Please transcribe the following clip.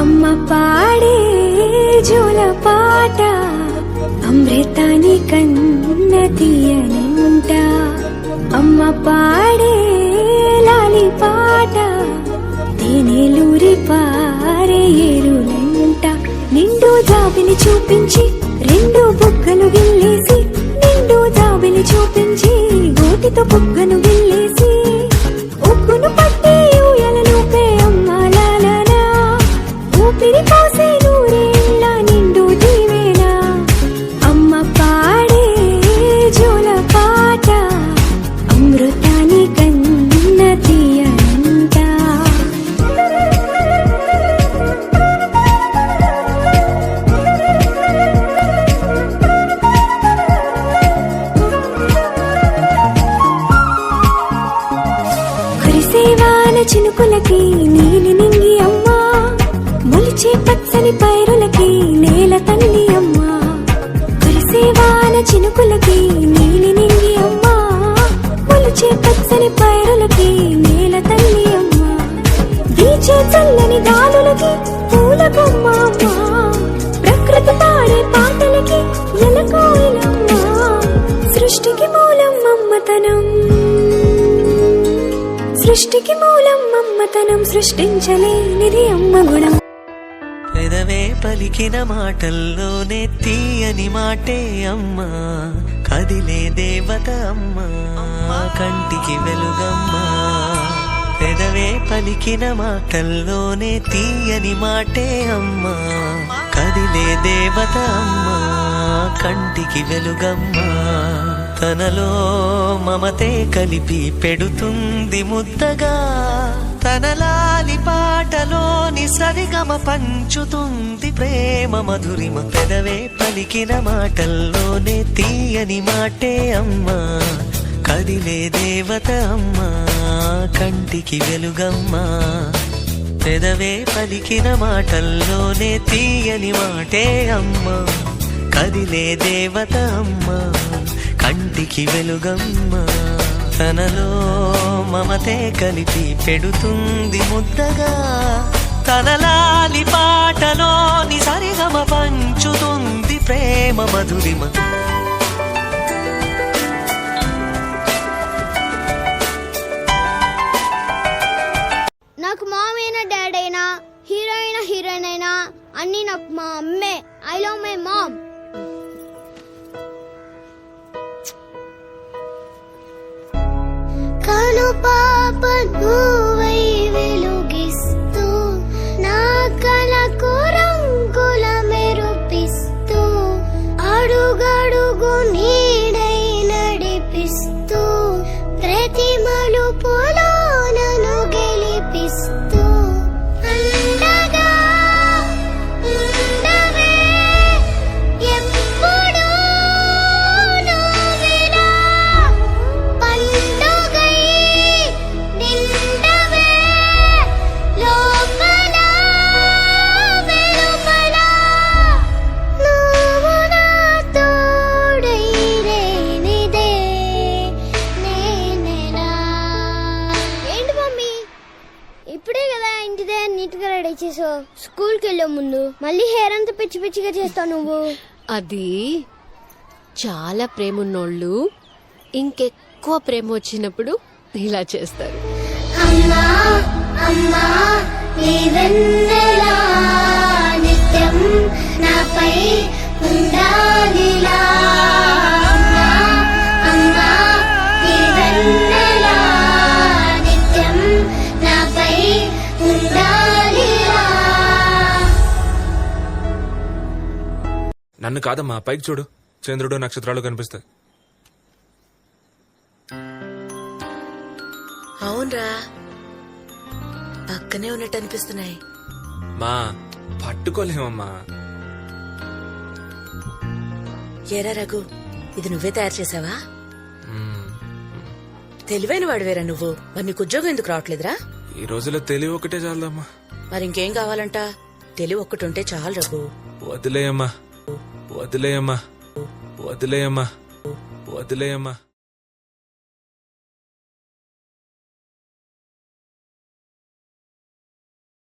అమ్మ పాడే జోల పాట అమృతాని కన్న తీయనంట. అమ్మ పాడే లాలి పాట తేనెలూరి పారే ఏరులంట. నిండు జాబిని చూపించి రెండు బుగ్గలు గిల్లేసి, నిండు జాబిని చూపించి గోటితో బుగ్గను గిల్లేసి, ఉక్కును పట్టి ఊయలను పే అమ్మాలాలనా, ఊపిరి పోసే నూరేళ్ళ నిండు దీవేనా. అమ్మ పాడే జోల పాట అమృతాని కన్న తీయనంట. కురిసేవాన చినుకులకి నీలి నింగి అమ్మా, మొలిచే పచ్చని పైరులకి నేల తల్లి అమ్మా. కురిసేవాన చినుకులకి నీలి నింగి అమ్మా, మొలిచే పచ్చని పైరులకి నేల తల్లి అమ్మా. వీచే చల్లని గాలులకి పూల బొమ్మ అమ్మా, ప్రకృతి పాడే పాటలకి ఎలకోయిలమ్మా. సృష్టికి మూలం మమ్మతనం, సృష్టికి మూలం మమ్మతనం, సృష్టించలేనిది అమ్మ గుణం. పెదవే పలికిన మాటల్లోనే తీయని మాటే అమ్మా, కదిలే దేవత అమ్మా, కంటికి వెలుగమ్మా. పెదవే పలికిన మాటల్లోనే తీయని మాటే అమ్మా, కదిలే దేవత అమ్మా, కంటికి వెలుగమ్మా. తనలో మమతే కలిపి పెడుతుంది ముద్దగా, తనలాలి పాటలోని సరిగమ పంచుతుంది ప్రేమ మధురిమ. పెదవే పలికిన మాటల్లోనే తీయని మాటే అమ్మా, కదిలే దేవత అమ్మా, కంటికి వెలుగమ్మా. పెదవే పలికిన మాటల్లోనే తీయని మాటే అమ్మా, కదిలే దేవత అమ్మా, కంటికి వెలుగమ్మా. తనలో మమతే కలిపి పెడుతుంది ముద్దగా, తనలాలి పాటలోని సరిగమ పంచుతుంది ప్రేమ మధురిమ. నాకు మామ్ అయినా డాడ్ అయినా, హీరో అయినా హీరోయిన్ అయినా అన్ని నాకు మా అమ్మే. I love my mom. కను పాప నువ్వై వెలుగిస్తూ, నా కలకు రంగుల మెరుపిస్తూ, అడుగడుగు నీడై నడిపిస్తూ, ప్రతి మలుపులో నన్ను గెలిపిస్తూ, అండగా ఉండవే ఎప్పుడూ నువ్విలా, పండుగై నిండవే లోపల వెలుపల, నువ్వు నా తోడై లేనిదే నేనెలా. ఏంటి మమ్మీ, ఇప్పుడే కదా ఇంటి దగ్గర నీట్ గా రెడీ చేసావు, స్కూల్కి వెళ్ళే ముందు మళ్ళీ హెయిర్ అంతా పిచ్చి పిచ్చిగా చేస్తావు నువ్వు. అది చాలా ప్రేమ ఉన్నోళ్ళు ఇంకెక్కువ ప్రేమ వచ్చినప్పుడు ఇలా చేస్తారు. అమ్మా అమ్మా నీ వెన్నెలా నిత్యం నాపై ఉండాలిలా. అమ్మా అమ్మా నీ వెన్నెలా నిత్యం నాపై ఉండాలిలా. నన్ను కాదమ్మా, పైకి చూడు, చంద్రుడు నక్షత్రాలు కనిపిస్తాయి. అవునరా, పక్కనే ఉన్నట్టు అనిపిస్తున్నాయి. మా పట్టుకోలేమమ్మా. ఏరా రఘు, ఇది నువ్వే తయారు చేసావా? తెలివైన వాడివేరా నువ్వు. మరి నీకు ఉద్యోగం ఎందుకు రావట్లేదురా? ఈ రోజులో తెలివి ఒకటే చాలమ్మా. మరి ఇంకేం కావాలంట? తెలివి ఒక్కటి ఉంటే చాలు రఘు. వదిలేయమ్మా, వదిలేయమ్మా, వదిలేయమ్మా, వదిలేయమ్మా.